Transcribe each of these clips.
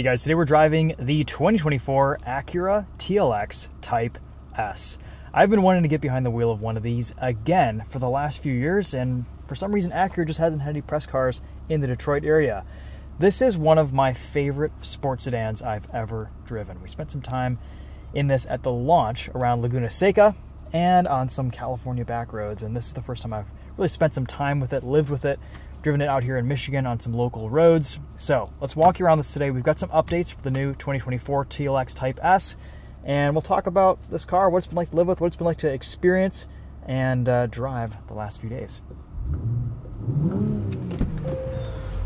Hey guys, today we're driving the 2024 Acura TLX Type S. I've been wanting to get behind the wheel of one of these again for the last few years, and for some reason Acura just hasn't had any press cars in the Detroit area. This is one of my favorite sports sedans I've ever driven. We spent some time in this at the launch around Laguna Seca and on some California back roads, and this is the first time I've really spent some time with it, lived with it, driven it out here in Michigan on some local roads. So let's walk you around this today. We've got some updates for the new 2024 TLX Type S, and we'll talk about this car, what it's been like to live with, what it's been like to experience and drive the last few days.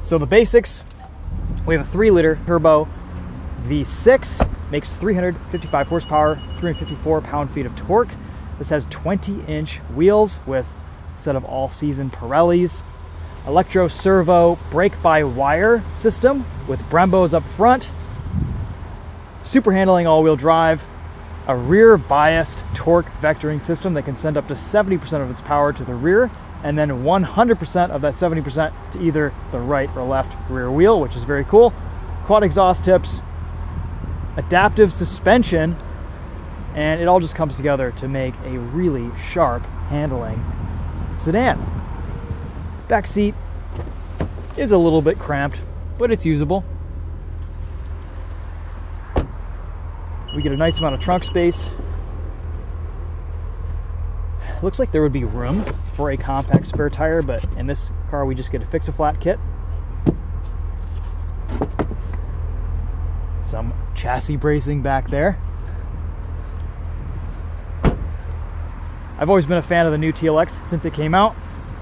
So the basics, we have a 3-liter turbo V6, makes 355 horsepower, 354 pound-feet of torque. This has 20-inch wheels with a set of all-season Pirellis, Electro-Servo brake-by-wire system with Brembos up front, super handling all-wheel drive, a rear-biased torque vectoring system that can send up to 70% of its power to the rear, and then 100% of that 70% to either the right or left rear wheel, which is very cool. Quad exhaust tips, adaptive suspension, and it all just comes together to make a really sharp handling sedan. Back seat is a little bit cramped, but it's usable. We get a nice amount of trunk space. Looks like there would be room for a compact spare tire, but in this car we just get a fix-a-flat kit. Some chassis bracing back there. I've always been a fan of the new TLX since it came out.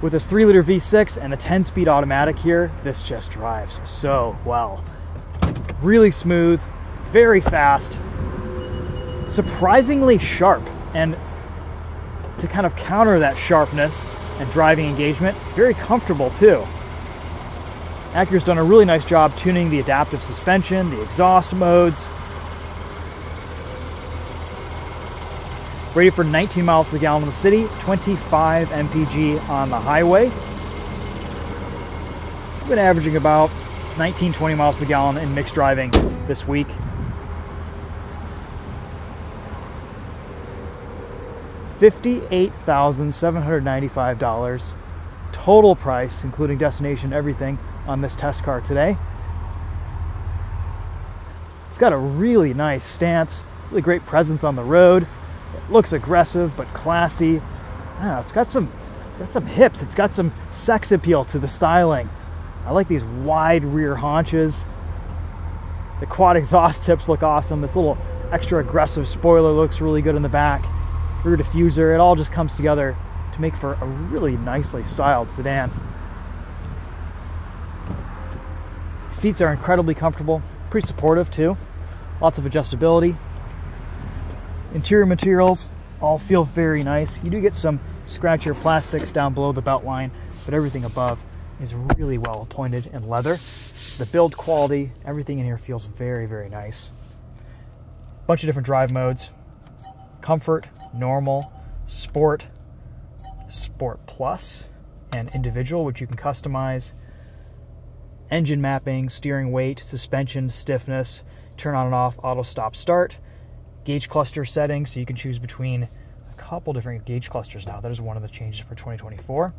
With this 3-liter V6 and a 10-speed automatic here, this just drives so well. Really smooth, very fast, surprisingly sharp, and to kind of counter that sharpness and driving engagement, very comfortable too. Acura's done a really nice job tuning the adaptive suspension, the exhaust modes. Rated for 19 miles to the gallon in the city, 25 mpg on the highway. I've been averaging about 19-20 miles to the gallon in mixed driving this week. $58,795 total price, including destination, everything, on this test car today. It's got a really nice stance, really great presence on the road. It looks aggressive but classy. It's got some hips. It's got some sex appeal to the styling. I like these wide rear haunches. The quad exhaust tips look awesome. This little extra aggressive spoiler looks really good in the back. Rear diffuser, it all just comes together to make for a really nicely styled sedan. Seats are incredibly comfortable, pretty supportive too. Lots of adjustability. Interior materials all feel very nice. You do get some scratchier plastics down below the belt line, but everything above is really well appointed in leather. The build quality, everything in here feels very, very nice. Bunch of different drive modes. Comfort, normal, sport, sport plus, and individual, which you can customize. Engine mapping, steering weight, suspension stiffness, turn on and off, auto stop start. Gauge cluster settings, so you can choose between a couple different gauge clusters now. That is one of the changes for 2024.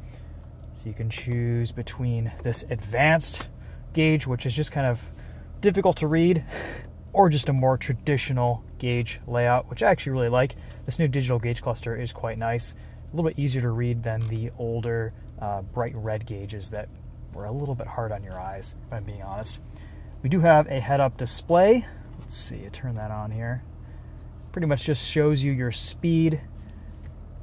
So you can choose between this advanced gauge, which is just kind of difficult to read, or just a more traditional gauge layout, which I actually really like. This new digital gauge cluster is quite nice. A little bit easier to read than the older bright red gauges that were a little bit hard on your eyes, if I'm being honest. We do have a head-up display. Let's see, turn that on here. Pretty much just shows you your speed.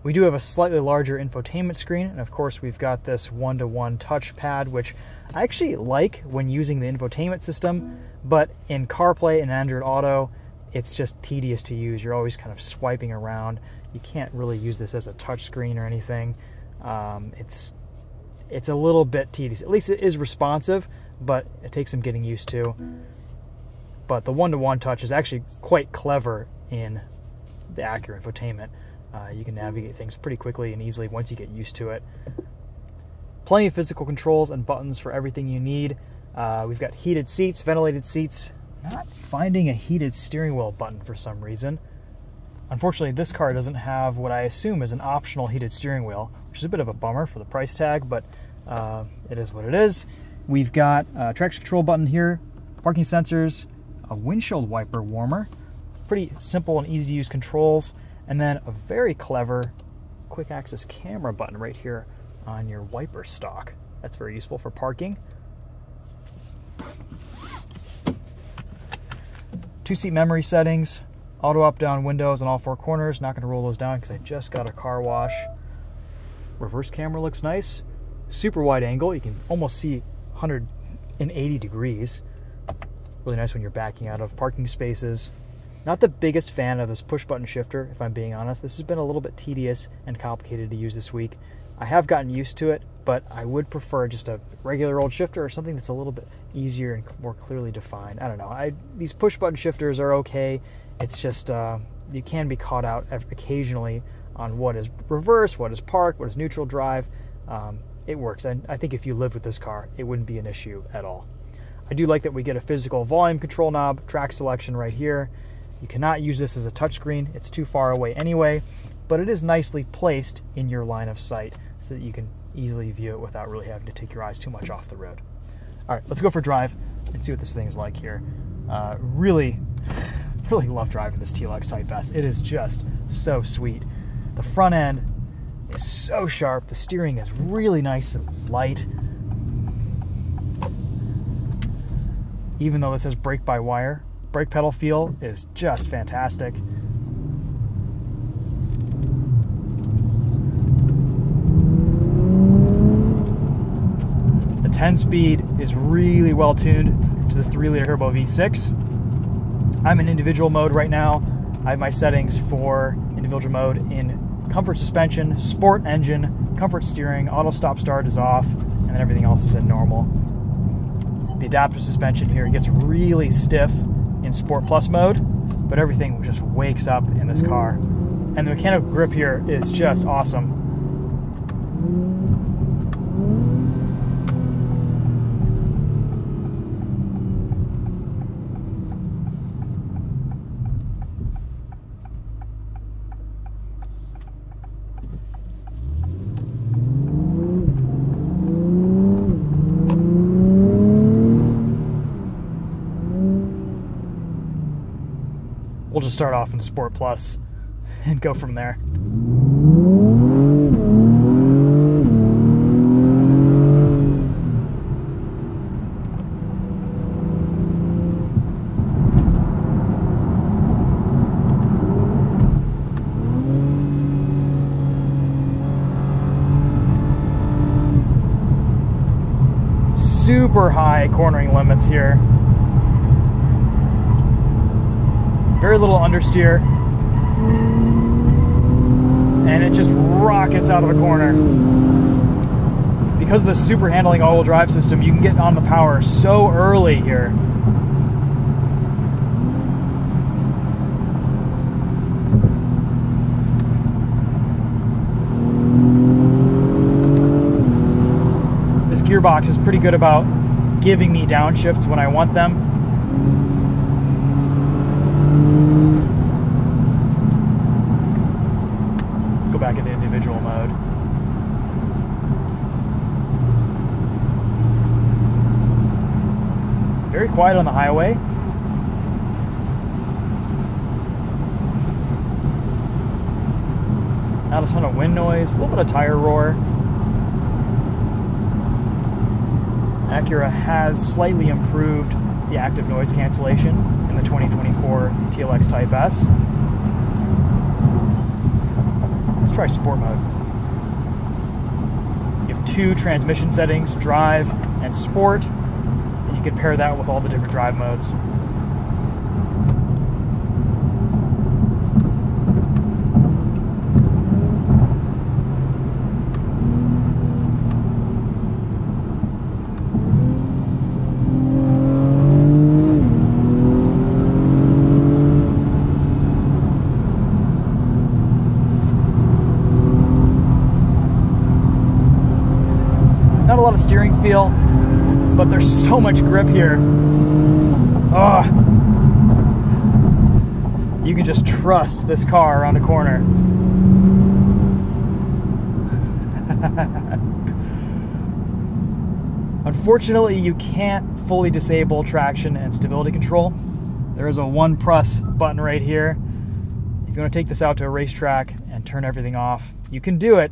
We do have a slightly larger infotainment screen, and of course we've got this one-to-one touchpad, which I actually like when using the infotainment system, but in CarPlay and Android Auto, it's just tedious to use. You're always kind of swiping around. You can't really use this as a touch screen or anything. It's a little bit tedious. At least it is responsive, but it takes some getting used to. But the one-to-one touch is actually quite clever in the Acura infotainment. You can navigate things pretty quickly and easily once you get used to it. Plenty of physical controls and buttons for everything you need. We've got heated seats, ventilated seats, Not finding a heated steering wheel button for some reason. Unfortunately, this car doesn't have what I assume is an optional heated steering wheel, which is a bit of a bummer for the price tag, but it is what it is. We've got a traction control button here, parking sensors, a windshield wiper warmer, pretty simple and easy to use controls, and then a very clever quick access camera button right here on your wiper stalk. That's very useful for parking. 2-seat memory settings, auto up down windows on all 4 corners. Not going to roll those down because I just got a car wash. Reverse camera looks nice. Super wide angle. You can almost see 180 degrees. Really nice when you're backing out of parking spaces. Not the biggest fan of this push button shifter, if I'm being honest. This has been a little bit tedious and complicated to use this week. I have gotten used to it, but I would prefer just a regular old shifter or something that's a little bit easier and more clearly defined. I don't know. These push button shifters are okay. It's just you can be caught out occasionally on what is reverse, what is park, what is neutral drive. It works, and I think if you live with this car, it wouldn't be an issue at all. I do like that we get a physical volume control knob, track selection right here. You cannot use this as a touchscreen. It's too far away anyway, but it is nicely placed in your line of sight so that you can easily view it without really having to take your eyes too much off the road. All right, let's go for a drive and see what this thing is like here. Really love driving this TLX Type S. It is just so sweet. The front end is so sharp. The steering is really nice and light. Even though this says brake by wire, brake pedal feel is just fantastic. The 10-speed is really well tuned to this 3-liter turbo V6. I'm in individual mode right now. I have my settings for individual mode in comfort suspension, sport engine, comfort steering, auto stop start is off, and then everything else is in normal. The adaptive suspension here gets really stiff in Sport Plus mode, but everything just wakes up in this car. And the mechanical grip here is just awesome. We'll just start off in Sport Plus and go from there. Super high cornering limits here. Very little understeer, and it just rockets out of the corner. Because of the super handling all-wheel drive system, you can get on the power so early here. This gearbox is pretty good about giving me downshifts when I want them. Let's go back into individual mode. Very quiet on the highway. Not a ton of wind noise, a little bit of tire roar. Acura has slightly improved the active noise cancellation in the 2024 TLX Type S. Let's try sport mode. You have two transmission settings, drive and sport, and you can pair that with all the different drive modes. Not a lot of steering feel, but there's so much grip here. Oh, you can just trust this car around a corner. Unfortunately, you can't fully disable traction and stability control. There is a 1+ button right here. If you want to take this out to a racetrack and turn everything off, you can do it,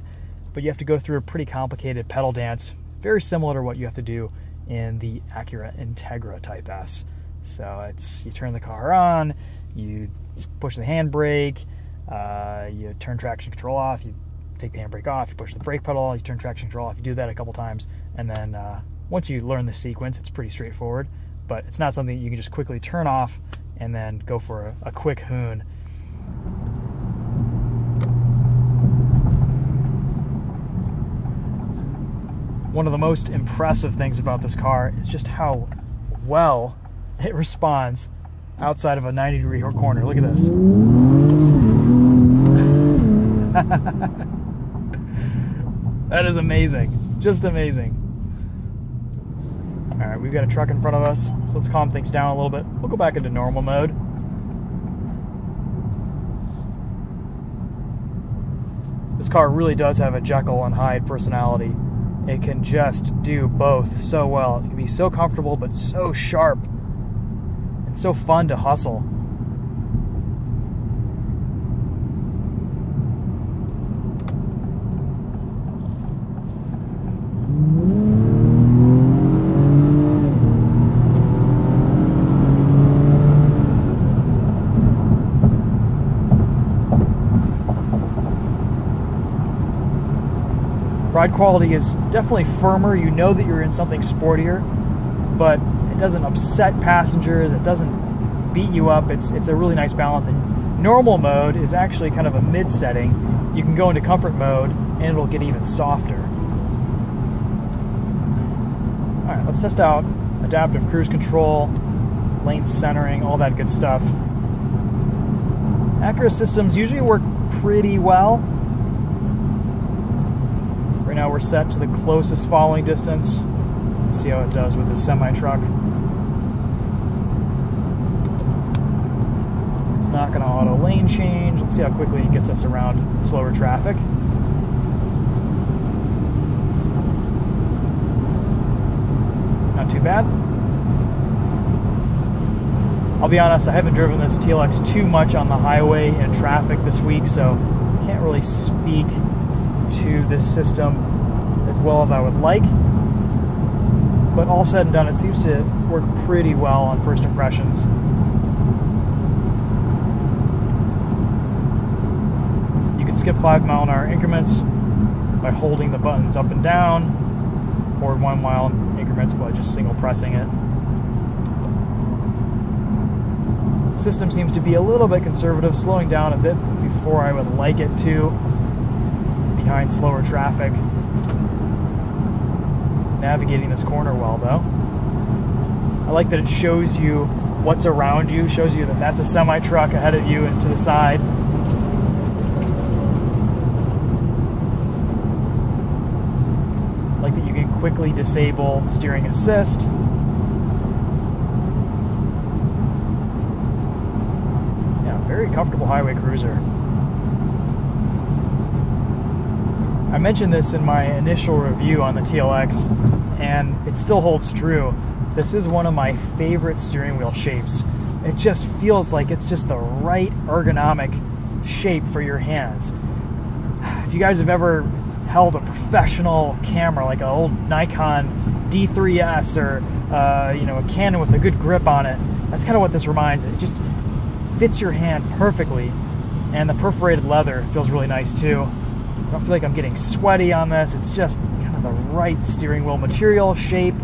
but you have to go through a pretty complicated pedal dance, very similar to what you have to do in the Acura Integra Type S. So it's, you turn the car on, you push the handbrake, you turn traction control off, you take the handbrake off, you push the brake pedal, you turn traction control off. You do that a couple times, and then once you learn the sequence, it's pretty straightforward, but it's not something you can just quickly turn off and then go for a quick hoon. One of the most impressive things about this car is just how well it responds outside of a 90-degree corner. Look at this. That is amazing. Just amazing. All right, we've got a truck in front of us, so let's calm things down a little bit. We'll go back into normal mode. This car really does have a Jekyll and Hyde personality. It can just do both so well. It can be so comfortable, but so sharp and so fun to hustle. Ride quality is definitely firmer. You know that you're in something sportier, but it doesn't upset passengers. It doesn't beat you up. It's a really nice balance. And normal mode is actually kind of a mid setting. You can go into comfort mode and it'll get even softer. All right, let's test out adaptive cruise control, lane centering, all that good stuff. Acura systems usually work pretty well. Right now we're set to the closest following distance. Let's see how it does with this semi-truck. It's not going to auto lane change. Let's see how quickly it gets us around slower traffic. Not too bad. I'll be honest, I haven't driven this TLX too much on the highway and traffic this week, so I can't really speak to this system as well as I would like, but all said and done, it seems to work pretty well on first impressions. You can skip 5-mile-an-hour increments by holding the buttons up and down, or 1-mile increments by just single pressing it. The system seems to be a little bit conservative, slowing down a bit before I would like it to, behind slower traffic. It's navigating this corner well, though. I like that it shows you what's around you, shows you that that's a semi-truck ahead of you and to the side. I like that you can quickly disable steering assist. Yeah, very comfortable highway cruiser. I mentioned this in my initial review on the TLX, and it still holds true. This is one of my favorite steering wheel shapes. It just feels like it's just the right ergonomic shape for your hands. If you guys have ever held a professional camera, like an old Nikon D3S or a Canon with a good grip on it, that's kind of what this reminds me. It just fits your hand perfectly, and the perforated leather feels really nice too. I don't feel like I'm getting sweaty on this. It's just kind of the right steering wheel material, shape.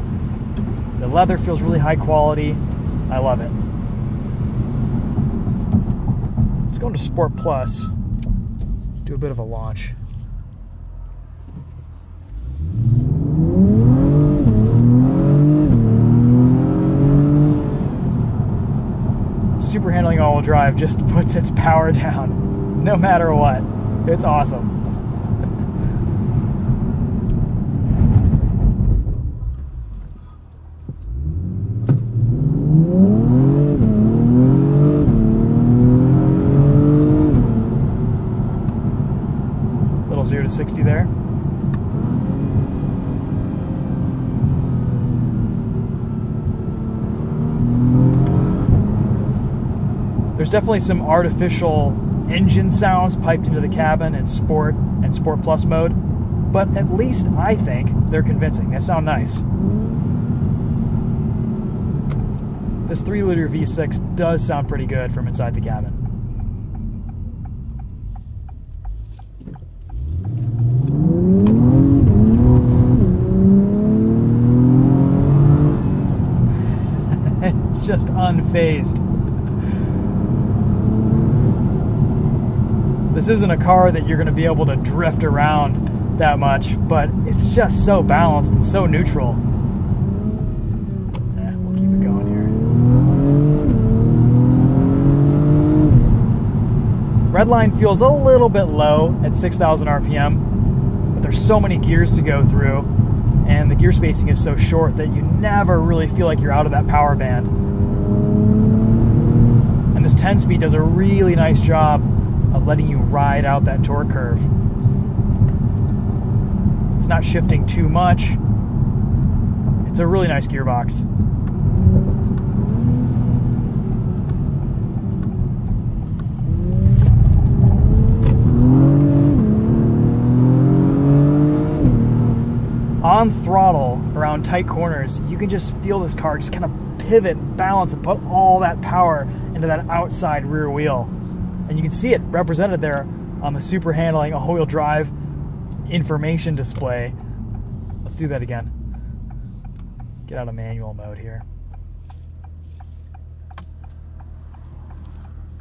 The leather feels really high quality. I love it. Let's go into Sport Plus. Do a bit of a launch. Super handling all-wheel drive just puts its power down, no matter what. It's awesome. little 0 to 60 there. There's definitely some artificial engine sounds piped into the cabin in Sport and Sport Plus mode, but at least I think they're convincing. They sound nice. This 3-liter V6 does sound pretty good from inside the cabin. It's just unfazed. This isn't a car that you're going to be able to drift around that much, but it's just so balanced and so neutral. We'll keep it going here. Redline feels a little bit low at 6,000 RPM, but there's so many gears to go through, and the gear spacing is so short that you never really feel like you're out of that power band. And this 10-speed does a really nice job of letting you ride out that torque curve. It's not shifting too much. It's a really nice gearbox. On throttle, around tight corners, you can just feel this car just kind of pivot and balance and put all that power into that outside rear wheel. And you can see it represented there on the super handling all-wheel drive information display. Let's do that again. Get out of manual mode here.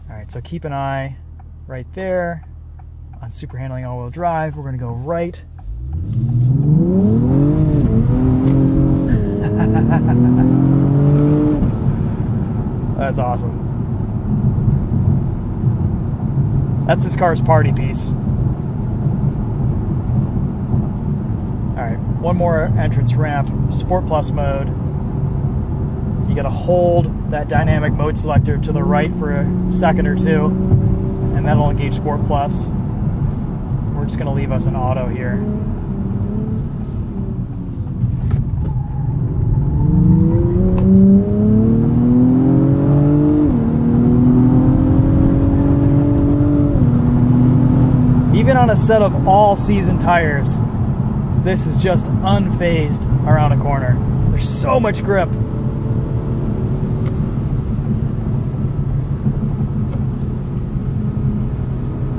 All right, so keep an eye right there on super handling all-wheel drive. We're going to go right. That's awesome. That's this car's party piece. Alright, one more entrance ramp, Sport Plus mode. You gotta hold that dynamic mode selector to the right for a second or two, and that'll engage Sport Plus. We're just gonna leave us an auto here. Even on a set of all-season tires, this is just unfazed around a corner. There's so much grip.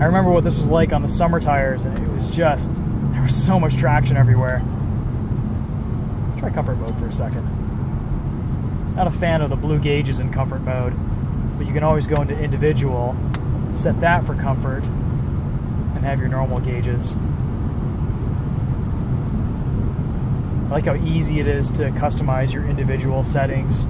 I remember what this was like on the summer tires, and it was just, there was so much traction everywhere. Let's try comfort mode for a second. Not a fan of the blue gauges in comfort mode, but you can always go into individual, set that for comfort, and have your normal gauges. I like how easy it is to customize your individual settings.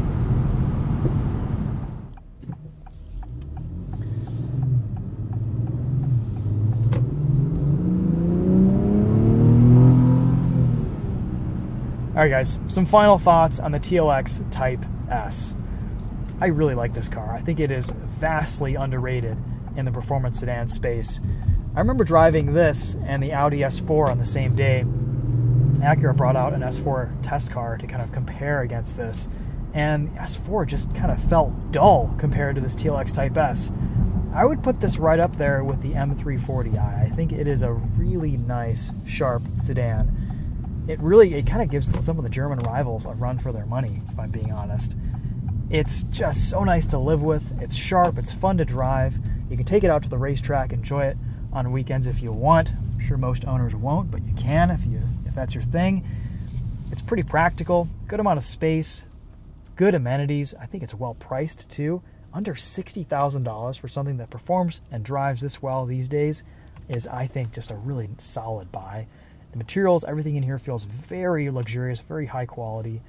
Alright guys, some final thoughts on the TLX Type S. I really like this car. I think it is vastly underrated in the performance sedan space. I remember driving this and the Audi S4 on the same day. Acura brought out an S4 test car to kind of compare against this, and the S4 just kind of felt dull compared to this TLX Type S. I would put this right up there with the M340i. I think it is a really nice, sharp sedan. It kind of gives some of the German rivals a run for their money, if I'm being honest. It's just so nice to live with. It's sharp, it's fun to drive. You can take it out to the racetrack, enjoy it on weekends if you want. I'm sure most owners won't, but you can if that's your thing. It's pretty practical, good amount of space, good amenities. I think it's well priced too. Under $60,000 for something that performs and drives this well these days is, I think, just a really solid buy. The materials, everything in here feels very luxurious, very high quality.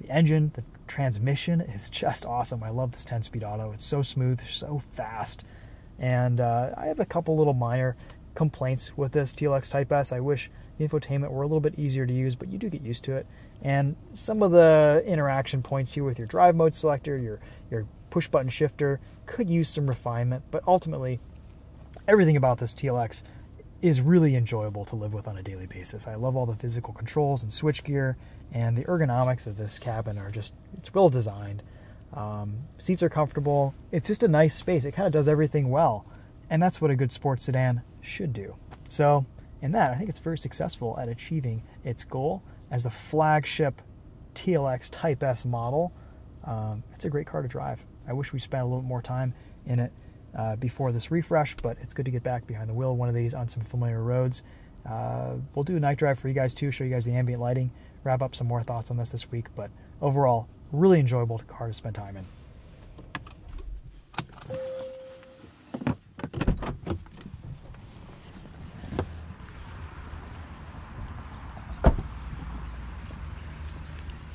The engine, the transmission is just awesome. I love this 10-speed auto. It's so smooth, so fast. And I have a couple little minor complaints with this TLX Type S. I wish the infotainment were a little bit easier to use, but you do get used to it. And some of the interaction points here with your drive mode selector, your push button shifter could use some refinement, but ultimately everything about this TLX is really enjoyable to live with on a daily basis. I love all the physical controls and switchgear, and the ergonomics of this cabin are just, it's well designed. Seats are comfortable. It's just a nice space. It kind of does everything well, and that's what a good sports sedan should do. So in that, I think it's very successful at achieving its goal as the flagship TLX Type S model. It's a great car to drive. I wish we spent a little more time in it before this refresh, but it's good to get back behind the wheel of one of these on some familiar roads. We'll do a night drive for you guys too, show you guys the ambient lighting, wrap up some more thoughts on this week, but overall, really enjoyable car to spend time in.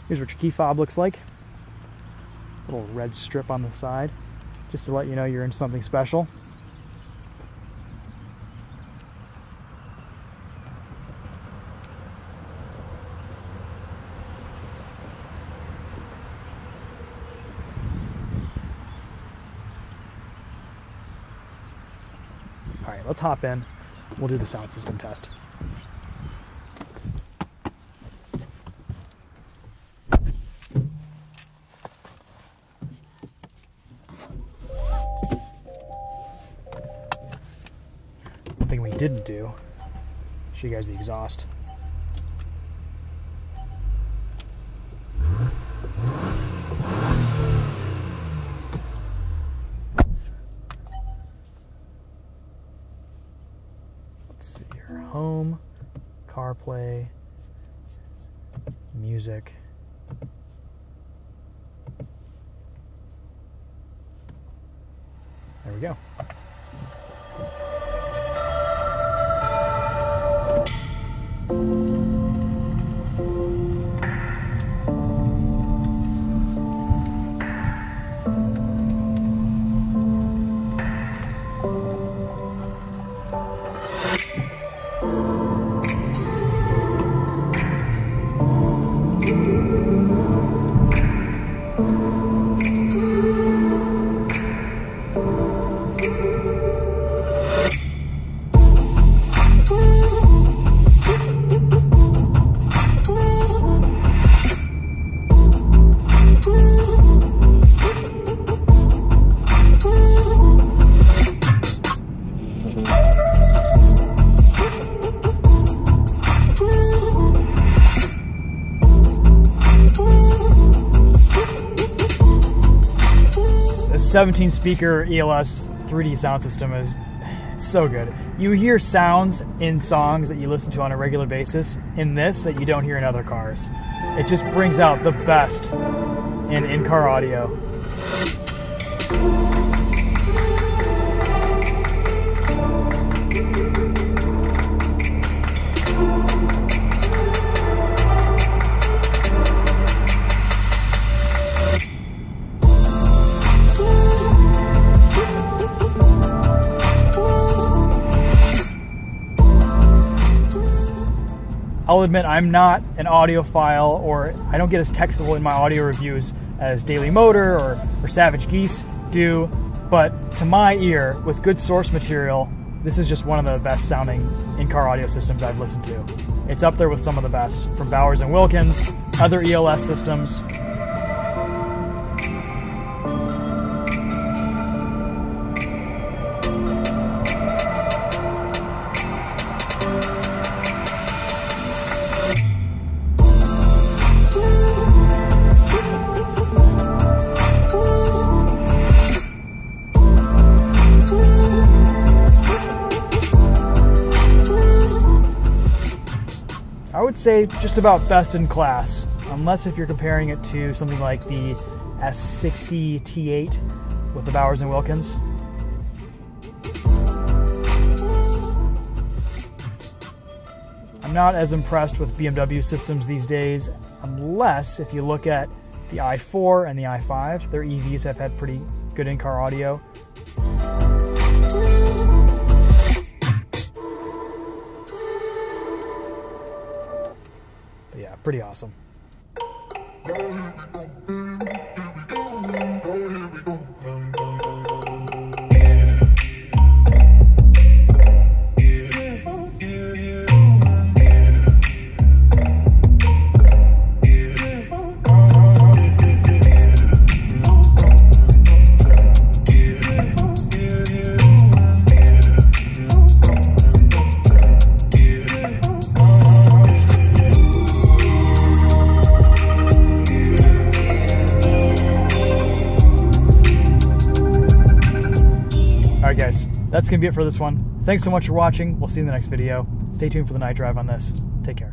Here's what your key fob looks like. Little red strip on the side, just to let you know you're in something special. All right, let's hop in. We'll do the sound system test. Thing we didn't do, show you guys the exhaust. Let's see here, home, CarPlay, music. There we go. The 17-speaker ELS 3D sound system it's so good. You hear sounds in songs that you listen to on a regular basis in this that you don't hear in other cars. It just brings out the best in in-car audio. I'll admit I'm not an audiophile, or I don't get as technical in my audio reviews as Daily Motor or Savage Geese do, but to my ear, with good source material, this is just one of the best sounding in-car audio systems I've listened to. It's up there with some of the best, from Bowers & Wilkins, other ELS systems. I would say just about best in class, unless if you're comparing it to something like the S60 T8 with the Bowers & Wilkins. I'm not as impressed with BMW systems these days, unless if you look at the i4 and the i5. Their EVs have had pretty good in-car audio. But yeah, pretty awesome. that's going to be it for this one. Thanks so much for watching. We'll see you in the next video. Stay tuned for the night drive on this. Take care.